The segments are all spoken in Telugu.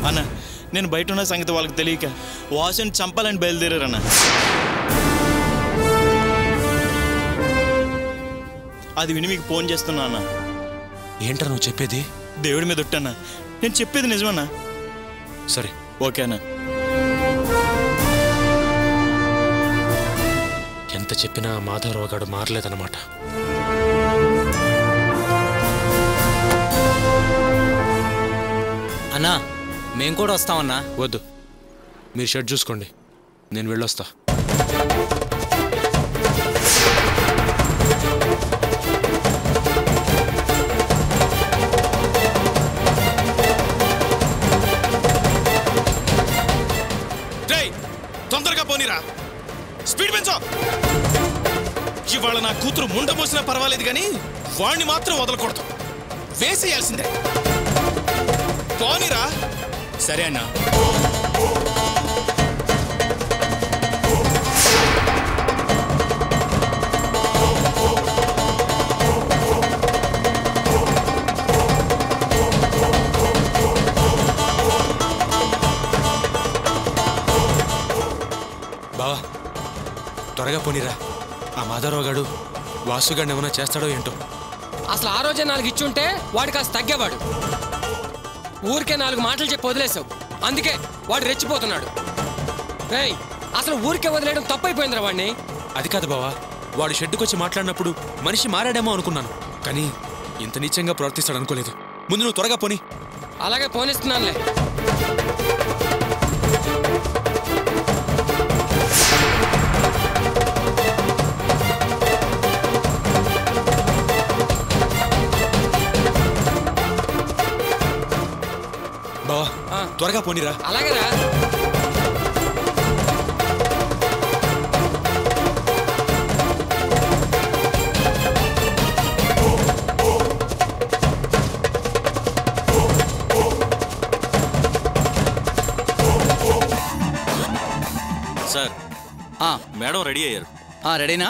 అన్న నేను బయట ఉన్న సంగతి వాళ్ళకి తెలియక వాసుని చంపాలని బయలుదేరారన్న. అది విని మీకు ఫోన్ చేస్తున్నా అన్న. ఏంట్రా నువ్వు చెప్పేది? దేవుడి మీద ఒట్టన్నా, నేను చెప్పేది నిజమన్నా. సరే ఓకే అన్న. ఎంత చెప్పినా మాధవరావు గారు మారలేదన్నమాట. అన్నా మేము కూడా వస్తామన్నా. వద్దు, మీరు షర్ట్ చూసుకోండి, నేను వెళ్ళొస్తా. తొందరగా పోనీరా, స్పీడ్ పెంచో. ఇవాళ నా కూతురు ముండ పోసినా పర్వాలేదు కానీ వాణ్ణి మాత్రం వదలకూడదు, వేసేయాల్సిందే. పోనీరా. సరే అన్నా. బావా త్వరగా పోనీరా. ఆ మాధవరావు గారు వాసుగాడిని ఏమైనా చేస్తాడో ఏంటో. అసలు ఆ రోజే 4 ఇచ్చుంటే వాడు కాస్త తగ్గేవాడు. ఊరికే 4 మాటలు చెప్పి వదిలేసావు, అందుకే వాడు రెచ్చిపోతున్నాడు. రేయ్ అసలు ఊరికే వదిలేయడం తప్పైపోయిందిరా వాడిని. అది కాదు బావా, వాడు షెడ్డుకు వచ్చి మాట్లాడినప్పుడు మనిషి మారాడేమో అనుకున్నాను, కానీ ఇంత నీచంగా ప్రవర్తిస్తాడు అనుకోలేదు. ముందు నువ్వు త్వరగా పోనీ. అలాగే పోనిస్తున్నానులే. బావా త్వరగా పోనీరా. అలాగేరా. సార్ మేడం రెడీ అయ్యారు. రెడీనా?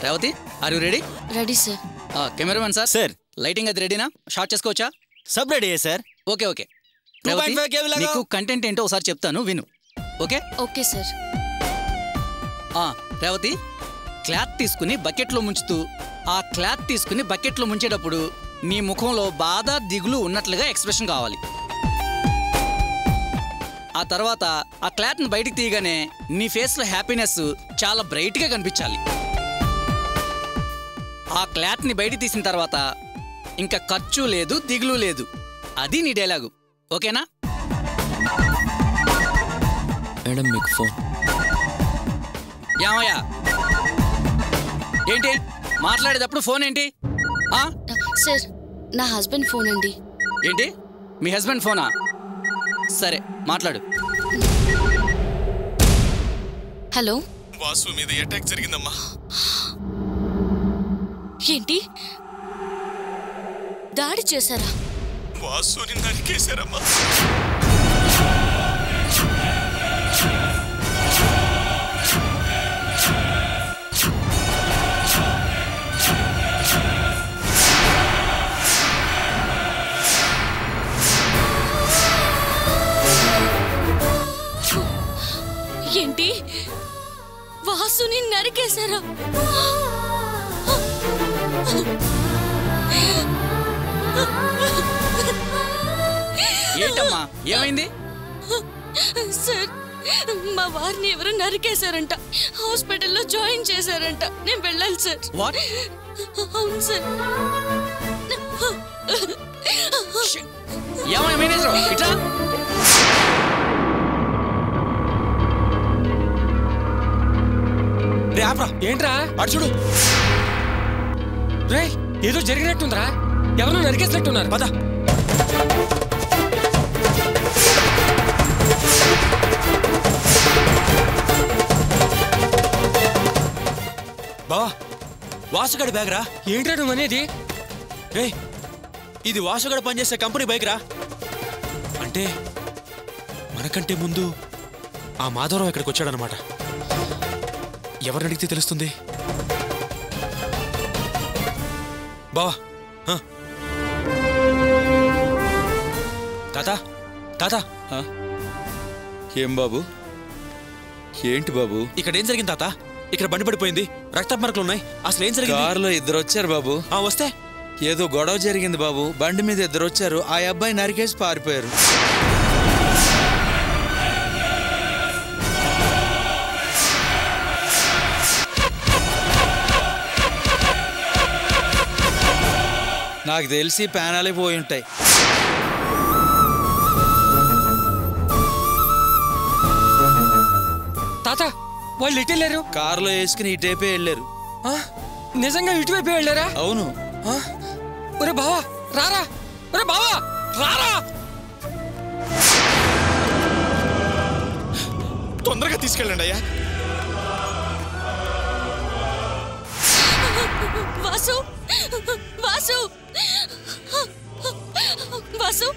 Revathi are you ready? Ready sir. Cameraman sir. Sir lighting అది రెడీనా? షాట్ చేసుకోవచ్చా? సబ్ రెడీ అయ్యా సార్. Okay okay. నీకు కంటెంట్ ఏంటో ఒకసారి చెప్తాను విను. Okay okay sir. Revathi, cloth తీసుకుని బకెట్లో ముంచుతూ ఆ క్లాత్ తీసుకుని బకెట్లో ముంచేటప్పుడు నీ ముఖంలో బాధ దిగులు ఉన్నట్లుగా ఎక్స్ప్రెషన్ కావాలి. ఆ తర్వాత ఆ క్లాత్ని బయటికి తీయగానే నీ ఫేస్లో హ్యాపీనెస్ చాలా బ్రైట్గా కనిపించాలి. ఆ క్లాత్ని బయటికి తీసిన తర్వాత ఇంకా ఖర్చు లేదు దిగులు లేదు. అది నీ డైలాగు. ఓకేనా? మేడం మీకు ఫోన్. యామయ్యా ఏంటి మాట్లాడేటప్పుడు ఫోన్ ఏంటి? సార్ నా హస్బెండ్ ఫోన్ అండి. ఏంటి మీ హస్బెండ్ ఫోనా? సరే మాట్లాడు. హలో, వాసు మీద అటాక్ జరిగిందమ్మా. ఏంటి దాడి చేశారా? వాసుని నరికేశారమ్మా. ఏంటి వాసుని నరికేశారా? ఏంటమ్మా ఏమైంది? సార్ మా వారిని ఎవరు నరికేశారంట, హాస్పిటల్లో జాయిన్ చేశారంట. నేను వెళ్ళాలి సార్. వాట్? అవును సార్. ఏమయ్యా మేనేజర్ ఇట్లా? రే ఆప్రా. ఏంట్రా అటు చూడు. రేయ్ ఏదో జరిగినట్టుందిరా, ఎవరు నరికేసినట్టున్నారు. పద. బావా వాసుగడి బ్యాగ్ రా. ఏంట్రా నువ్వు అనేది? రే ఇది వాసుగడ పనిచేసే కంపెనీ బైక్ రా. అంటే మనకంటే ముందు ఆ మాధవరావు ఇక్కడికి వచ్చాడనమాట. ఎవరిని అడిగితే తెలుస్తుంది? బావా తాత తాత ఏం బాబు? ఏంటి బాబు? ఇక్కడ ఏం జరిగింది తాత? ఇక్కడ బండి పడిపోయింది, రక్తపు మరకలు ఉన్నాయి. అసలు ఏం జరిగింది? కారులో 2 వచ్చారు బాబు. వస్తే ఏదో గొడవ జరిగింది బాబు. బండి మీద 2 వచ్చారు. ఆ అబ్బాయి నరికేసి పారిపోయారు. నాకు తెలిసి ప్యానాలే పోయి ఉంటాయి. తాత వాళ్ళు ఇటు వెళ్ళారు? కారులో వేసుకుని ఇటైపే వెళ్ళారు. నిజంగా ఇటువైపు వెళ్ళారా? అవును. ఒరే బావా రారా, ఒరే బావా రారా. తొందరగా తీసుకెళ్ళండి అయ్యా. వాసు వాసు వాసు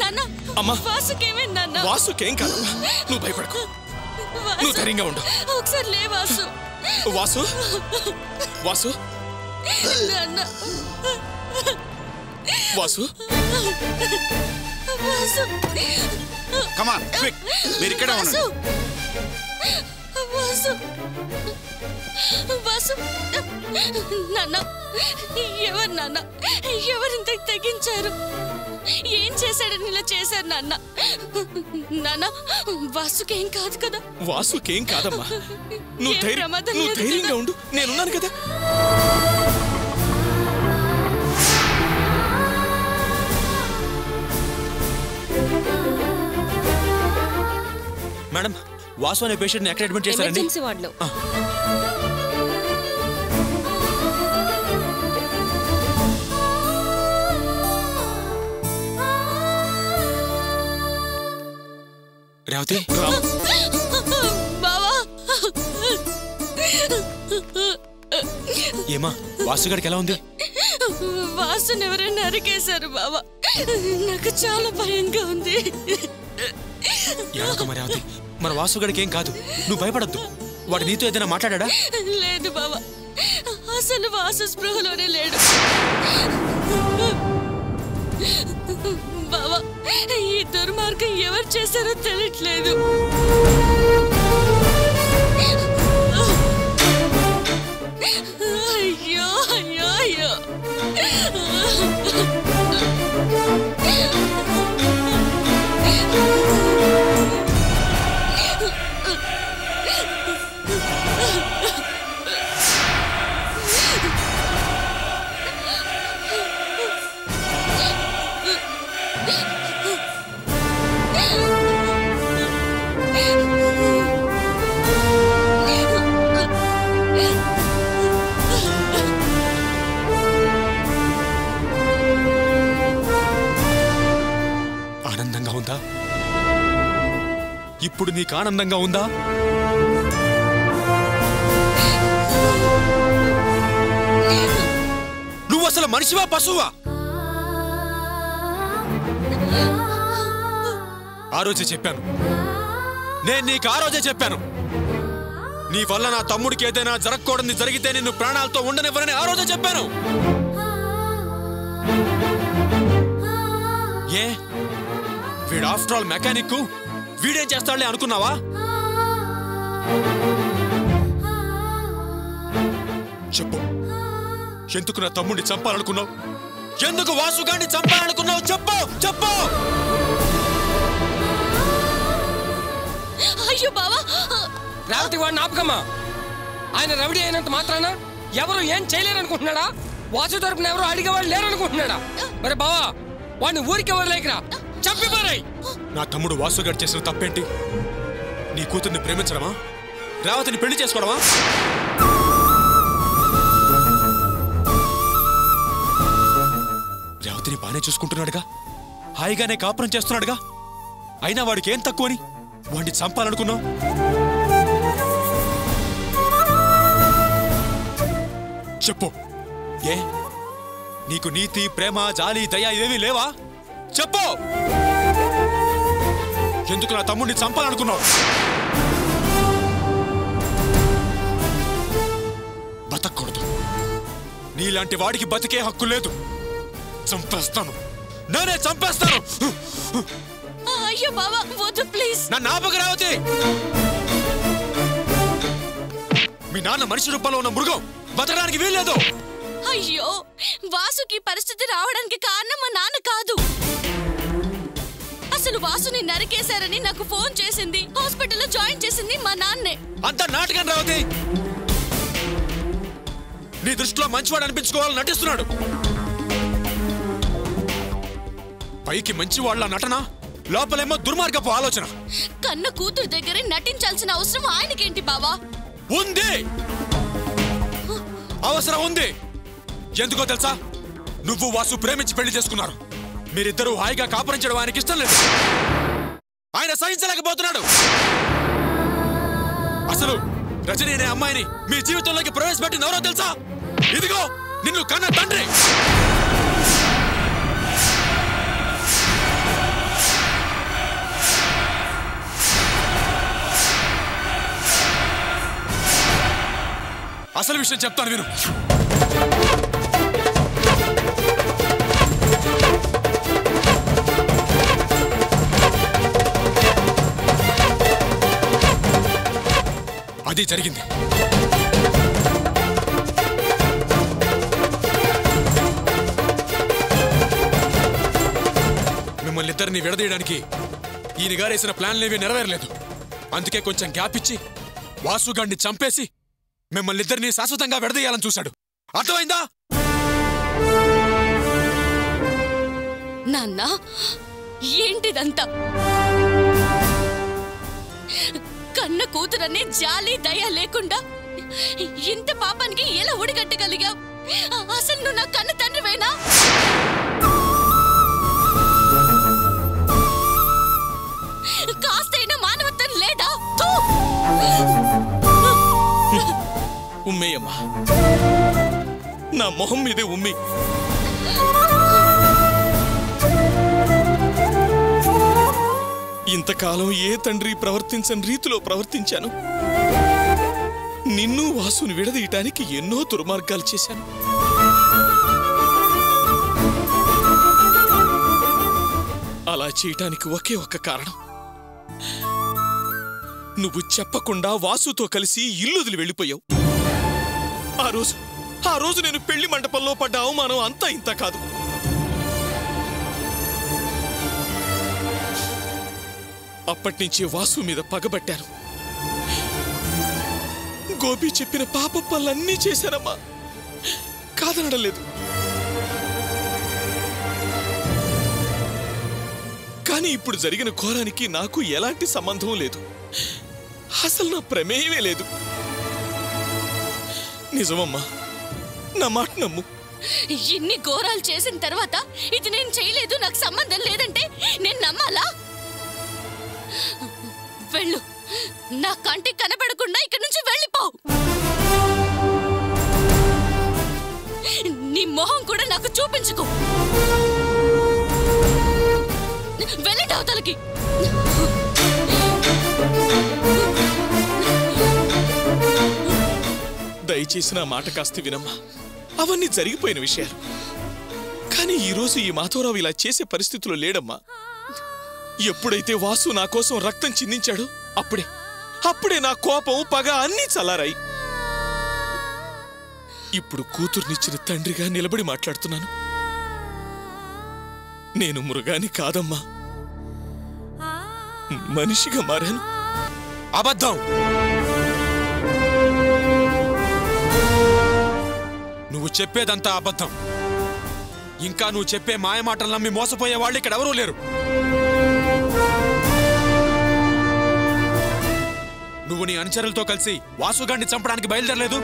నాన్న. అమ్మా. వాసుకేమైంది నాన్న? వాసుకేం కాదు, నువ్వు భయపడకు. నువ్వు ధైర్యంగా ఉండు. ఒకసారి లే వాసు. వాసు వాసు నాన్న. వాసు వాసు కమాన్ క్విక్, మీరు ఇక్కడే ఉండండి. వాసు వాసు నాన్న, ఎవరు నాన్న? ఎవరింత తెగించారు? ఏం చేశాడని ఇలా చేశారు నాన్న? నాన్న వాసుకేం కాదు కదా? వాసుకేం కాదమ్మా, నువ్వు ధైర్యంగా ఉండు, నేనున్నాను కదా. మేడం, వాసు అనే పేషెంట్ ని ఎక్కడ అడ్మిట్ చేశారండి? ఎమర్జెన్సీ వార్డులో. రేవతి, బావా ఏమా వాసుగాడికి ఎలా ఉంది? వాసుని ఎవరైనా నరికేశారు బావా. నాకు చాలా భయంగా ఉంది. ఏడవకమ్మా రేవతి, మన వాసుగాడికి ఏం కాదు, నువ్వు భయపడద్దు. వాడు నీతో ఏదైనా మాట్లాడా? లేదు బావా, అసలు వాసు స్పృహలోనే లేడు బావా. ఈ దుర్మార్గం ఎవరు చేశారో తెలియట్లేదు. అయ్యో అయ్యో అయ్యో. ఆనందంగా ఉందా? ఇప్పుడు నీకు ఆనందంగా ఉందా? నువ్వు అసలు మనిషివా పశువా? ఆ రోజే చెప్పాను, నేను నీకు ఆ రోజే చెప్పాను, నీ వల్ల నా తమ్ముడికి ఏదైనా జరగకూడదు జరిగితే నిన్ను ప్రాణాలతో ఉండనివ్వనని ఆ రోజే చెప్పాను. ఏ వీడు ఆఫ్టర్ ఆల్ మెకానిక్, వీడేం చేస్తాడులే అనుకున్నావా? చెప్పు, ఎందుకు నా తమ్ముడిని చంపాలనుకున్నావు? ఎందుకు వాసుగాడిని చంపాలనుకున్నావు? చెప్పు చెప్పు. అయ్యో బావా, రేవతి వాడిని ఆపకమ్మా. ఆయన రౌడీ అయినంత మాత్రాన ఎవరు ఏం చేయలేరనుకుంటున్నాడా? వాసు తరపున ఎవరు అడిగేవాళ్ళు లేరనుకుంటున్నాడా? మరి బావా వాడిని ఊరికి వదిలేకరా, చంపి మారాయి. నా తమ్ముడు వాసుగాడు చేసిన తప్పేంటి? నీ కూతుర్ని ప్రేమించడమా? రేవతిని పెళ్లి చేసుకోవడమా? రేవతిని బానే చూసుకుంటున్నాడుగా, హాయిగానే కాపురం చేస్తున్నాడుగా. అయినా వాడికి ఏం తక్కువని వాడిని చంపాలనుకున్నావు? చెప్పు, ఏ నీకు నీతి, ప్రేమ, జాలి, దయ ఇవేమీ లేవా? చెప్పు, ఎందుకు నా తమ్ముడిని చంపాలనుకున్నావు? బతకూడదు, నీలాంటి వాడికి బతికే హక్కు లేదు. చంపేస్తాను, నేనే చంపేస్తాను. అయ్యో బావా వద్దు ప్లీజ్. నన్ను ఆపకు రావతి. మీ నాన్న మనిషి రూపంలో ఉన్న మృగం, బతకడానికి వీల్లేదు. అయ్యో వాసుకి పరిస్థితి రావడానికి కారణం మా నాన్న కాదు. అసలు వాసుని నరికేశారని నాకు ఫోన్ చేసింది, హాస్పిటల్లో జాయిన్ చేసింది మా నాన్నే. అంత నాటకం రావతి. నీ దృష్టిలో మంచివాడు అనిపించుకోవాలని నటిస్తున్నాడు. పైకి మంచివాళ్ల నటన, లోపలేమో దుర్మార్గపు ఆలోచన. కన్న కూతురు దగ్గరే నటించాల్సిన అవసరం ఆయనకేంటి బావా? ఉంది, అవసరం ఉంది. ఎందుకో తెలుసా? నువ్వు వాసు ప్రేమించి పెళ్లి చేసుకున్నారు. మీరిద్దరూ హాయిగా కాపురించడం ఆయనకి ఇష్టం లేదు. ఆయన సహించలేకపోతున్నాడు. అసలు రజనీ అనే అమ్మాయిని మీ జీవితంలోకి ప్రవేశపెట్టింది ఎవరో తెలుసా? ఇదిగో నిన్ను కన్న తండ్రి. అసలు విషయం చెప్తాను విను. అది జరిగింది. మిమ్మల్ని ఇద్దరిని విడదీయడానికి ఈయన గారేసిన ప్లాన్లేవి నెరవేరలేదు. అందుకే కొంచెం గ్యాప్ ఇచ్చి వాసుగాడిని చంపేసి మిమ్మల్ని ఇద్దరిని శాశ్వతంగా విడదీయాలని చూశాడు. అర్థమైందా? నాన్న ఏంటిదంతా? కన్న కూతురనే జాలి దయ లేకుండా ఇంత పాపానికి ఎలా ఒడిగట్టగలిగావు? అసలు నువ్వు నా కన్న తండ్రివేనా? కాస్తైనా మానవత్వం లేదా? ఉమ్మేయమ్మా, నా మొహం మీదే ఉమ్మి. ఇంతకాలం ఏ తండ్రి ప్రవర్తించని రీతిలో ప్రవర్తించాను. నిన్ను వాసుని విడదీయటానికి ఎన్నో దుర్మార్గాలు చేశాను. అలా చేయటానికి ఒకే ఒక్క కారణం, నువ్వు చెప్పకుండా వాసుతో కలిసి ఇల్లు వదిలి వెళ్ళిపోయావు. ఆ రోజు నేను పెళ్లి మండపంలో పడ్డ అవమానం అంతా ఇంత కాదు. అప్పటినుంచి వాసు మీద పగబట్టాను. గోపి చెప్పిన పాప పనులన్నీ చేశానమ్మా, కాదనడలేదు. కానీ ఇప్పుడు జరిగిన ఘోరానికి నాకు ఎలాంటి సంబంధం లేదు. అసలు నా ప్రమేయమే లేదు. నిజమమ్మా, నా మాట నమ్ము. ఇన్ని ఘోరాలు చేసిన తర్వాత ఇది నేను చేయలేదు, నాకు సంబంధం లేదంటే నేను నమ్మాలా? వెళ్ళు, నా కంటికి కనపడకుండా ఇక్కడి నుంచి వెళ్ళిపో. నీ మొహం కూడా నాకు చూపించుకో. వెళ్ళండి అవతలకి. దయచేసి నా మాట కాస్త వినమ్మా. అవన్నీ జరిగిపోయిన విషయాలు. కానీ ఈరోజు ఈ మాధవరావు ఇలా చేసే పరిస్థితిలో లేడమ్మా. ఎప్పుడైతే వాసు నా కోసం రక్తం చిందించాడో అప్పుడే నా కోపం, పగ అన్నీ చల్లారాయి. ఇప్పుడు కూతుర్నిచ్చిన తండ్రిగా నిలబడి మాట్లాడుతున్నాను. నేను మృగాని కాదమ్మా, మనిషిగా మారాను. అబద్ధం. నువ్వు చెప్పేదంతా అబద్ధం. ఇంకా నువ్వు చెప్పే మాయమాటలు నమ్మి మోసపోయే వాళ్ళు ఇక్కడ ఎవరూ లేరు. నువ్వు నీ అనుచరులతో కలిసి వాసుగాడిని చంపడానికి బయలుదేరలేదు.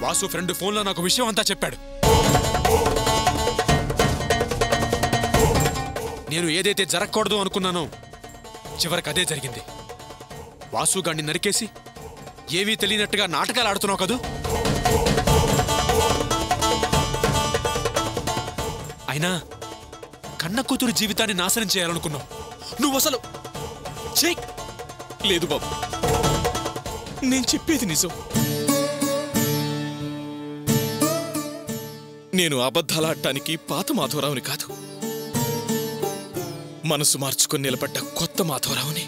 వాసు ఫ్రెండ్ ఫోన్లో నాకు విషయం అంతా చెప్పాడు. నేను ఏదైతే జరగకూడదు అనుకున్నానో చివరికి అదే జరిగింది. వాసుగాడిని నరికేసి ఏవీ తెలియనట్టుగా నాటకాలు ఆడుతున్నావు కదూ. అయినా కన్న కూతురు జీవితాన్ని నాశనం చేయాలనుకున్నావు. నువ్వు అసలు లేదు బాబు, నేను చెప్పేది నిజం. నేను అబద్ధాలాడటానికి పాత మాధవరావుని కాదు, మనసు మార్చుకొని నిలబడ్డ కొత్త మాధవరావుని.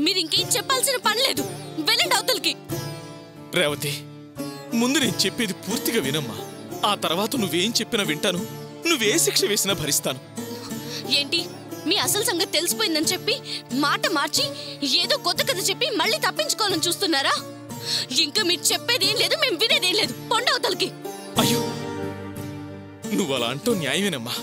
మీరింకేం చెప్పాల్సిన పని లేదు, వెళ్ళండి అవతలికి. రేవతి, ముందు నేను చెప్పేది పూర్తిగా వినమ్మా. ఆ తర్వాత నువ్వేం చెప్పినా వింటాను, నువ్వే శిక్ష వేసినా భరిస్తాను. ఏంటి, మీ అసలు సంగతి తెలిసిపోయిందని చెప్పి మాట మార్చి ఏదో కొత్త కథ చెప్పి మళ్ళీ తప్పించుకోవాలని చూస్తున్నారా? ఇంకా మీరు చెప్పేదేం లేదు, మేము వినేదేం లేదు. పొండ అవతలికి. అయ్యో, నువ్వు అలా అంటూ న్యాయమేనమ్మా.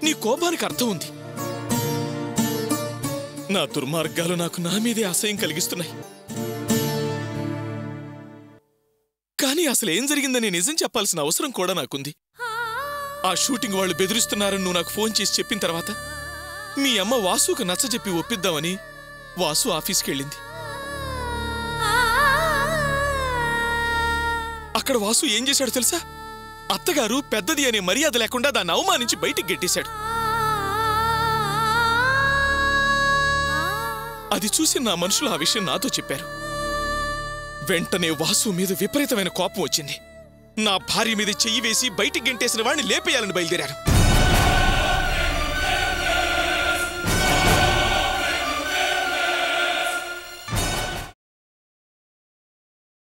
నీ కోపానికి అర్థం ఉంది. నా దుర్మార్గాలు నాకు నా మీదే అసహ్యం కలిగిస్తున్నాయి. కానీ అసలు ఏం జరిగిందని నిజం చెప్పాల్సిన అవసరం కూడా నాకుంది. ఆ షూటింగ్ వాళ్ళు బెదిరిస్తున్నారని నువ్వు నాకు ఫోన్ చేసి చెప్పిన తర్వాత మీ అమ్మ వాసుకు నచ్చజెప్పి ఒప్పిద్దామని వాసు ఆఫీస్కి వెళ్ళింది. అక్కడ వాసు ఏం చేశాడు తెలుసా? అత్తగారు పెద్దది అనే మర్యాద లేకుండా దాన్ని అవమానించి బయటికి గెట్టేశాడు. అది చూసి నా మనుషులు ఆ విషయం నాతో చెప్పారు. వెంటనే వాసు మీద విపరీతమైన కోపం వచ్చింది. నా భార్య మీద చెయ్యి వేసి బయటికి గెంటేసిన వాడిని లేపేయాలని బయలుదేరారు.